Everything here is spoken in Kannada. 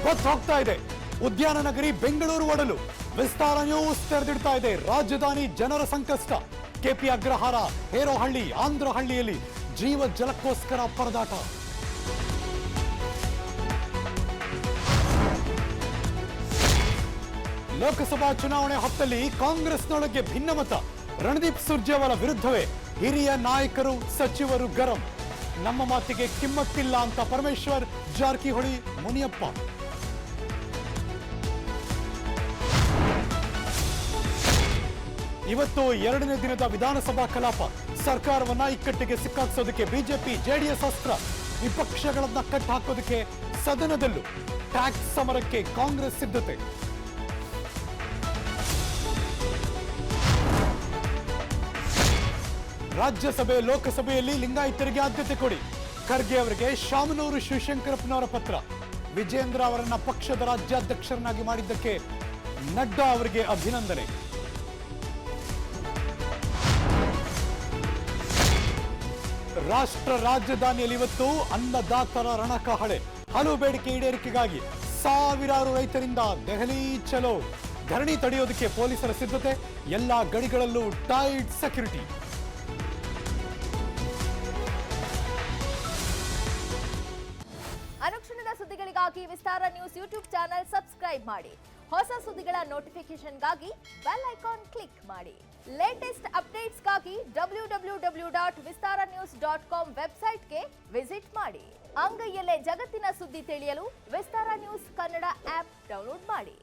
ಹೊತ್ತು ಹೋಗ್ತಾ ಇದೆ. ಉದ್ಯಾನ ನಗರಿ ಬೆಂಗಳೂರು ಒಡಲು ವಿಸ್ತಾರ ನ್ಯೂಸ್ ತೆರೆದಿಡ್ತಾ ಇದೆ. ರಾಜಧಾನಿ ಜನರ ಸಂಕಷ್ಟ. ಕೆಪಿ ಅಗ್ರಹಾರ, ಹೇರೋಹಳ್ಳಿ, ಆಂಧ್ರಹಳ್ಳಿಯಲ್ಲಿ ಜೀವ ಜಲಕ್ಕೋಸ್ಕರ ಪರದಾಟ. ಲೋಕಸಭಾ ಚುನಾವಣೆ ಹೊತ್ತಲ್ಲಿ ಕಾಂಗ್ರೆಸ್ನೊಳಗೆ ಭಿನ್ನಮತ. ರಣದೀಪ್ ಸುರ್ಜೇವಾಲ ವಿರುದ್ಧವೇ ಹಿರಿಯ ನಾಯಕರು, ಸಚಿವರು ಗರಂ. ನಮ್ಮ ಮಾತಿಗೆ ಕಿಮ್ಮತ್ತಿಲ್ಲ ಅಂತ ಪರಮೇಶ್ವರ್, ಜಾರಕಿಹೊಳಿ, ಮುನಿಯಪ್ಪ. ಇವತ್ತು ಎರಡನೇ ದಿನದ ವಿಧಾನಸಭಾ ಕಲಾಪ. ಸರ್ಕಾರವನ್ನ ಇಕ್ಕಟ್ಟಿಗೆ ಸಿಕ್ಕಾಕ್ಸೋದಕ್ಕೆ ಬಿಜೆಪಿ, ಜೆಡಿಎಸ್ ಅಸ್ತ್ರ. ವಿಪಕ್ಷಗಳನ್ನ ಕಟ್ ಹಾಕೋದಕ್ಕೆ ಸದನದಲ್ಲೂ ಟ್ಯಾಕ್ಸ್ ಸಮರಕ್ಕೆ ಕಾಂಗ್ರೆಸ್ ಸಿದ್ಧತೆ. ರಾಜ್ಯಸಭೆ, ಲೋಕಸಭೆಯಲ್ಲಿ ಲಿಂಗಾಯತರಿಗೆ ಆದ್ಯತೆ ಕೊಡಿ. ಖರ್ಗೆ ಅವರಿಗೆ ಶಾಮನೂರು ಶಿವಶಂಕರಪ್ಪನವರ ಪತ್ರ. ವಿಜೇಂದ್ರ ಅವರನ್ನ ಪಕ್ಷದ ರಾಜ್ಯಾಧ್ಯಕ್ಷರನ್ನಾಗಿ ಮಾಡಿದ್ದಕ್ಕೆ ನಡ್ಡಾ ಅವರಿಗೆ ಅಭಿನಂದನೆ. ರಾಷ್ಟ್ರ ರಾಜಧಾನಿಯಲ್ಲಿ ಇವತ್ತು ಅನ್ನದಾತರ ರಣಕಹಳೆ. ಹಲವು ಬೇಡಿಕೆ ಈಡೇರಿಕೆಗಾಗಿ ಸಾವಿರಾರು ರೈತರಿಂದ ದೆಹಲಿ ಚಲೋ. ಧರಣಿ ತಡೆಯೋದಕ್ಕೆ ಪೊಲೀಸರ ಸಿದ್ಧತೆ. ಎಲ್ಲಾ ಗಡಿಗಳಲ್ಲೂ ಟೈಟ್ ಸೆಕ್ಯೂರಿಟಿ. ಅನುಕ್ಷಣದ ಸುದ್ದಿಗಳಿಗಾಗಿ ವಿಸ್ತಾರ ನ್ಯೂಸ್ ಯೂಟ್ಯೂಬ್ ಚಾನೆಲ್ ಸಬ್ಸ್ಕ್ರೈಬ್ ಮಾಡಿ. ಹೊಸ ಸುದ್ದಿಗಳ ನೋಟಿಫಿಕೇಶನ್ಗಾಗಿ ಬೆಲ್ ಐಕಾನ್ ಕ್ಲಿಕ್ ಮಾಡಿ. ಲೇಟೆಸ್ಟ್ ಅಪ್ಡೇಟ್ಸ್ಗಾಗಿ www.vistaranews.com ವೆಬ್ಸೈಟ್ಗೆ ವಿಸಿಟ್ ಮಾಡಿ. ಅಂಗೈಯಲ್ಲೇ ಜಗತ್ತಿನ ಸುದ್ದಿ ತಿಳಿಯಲು ವಿಸ್ತಾರ ನ್ಯೂಸ್ ಕನ್ನಡ ಆಪ್ ಡೌನ್ಲೋಡ್ ಮಾಡಿ.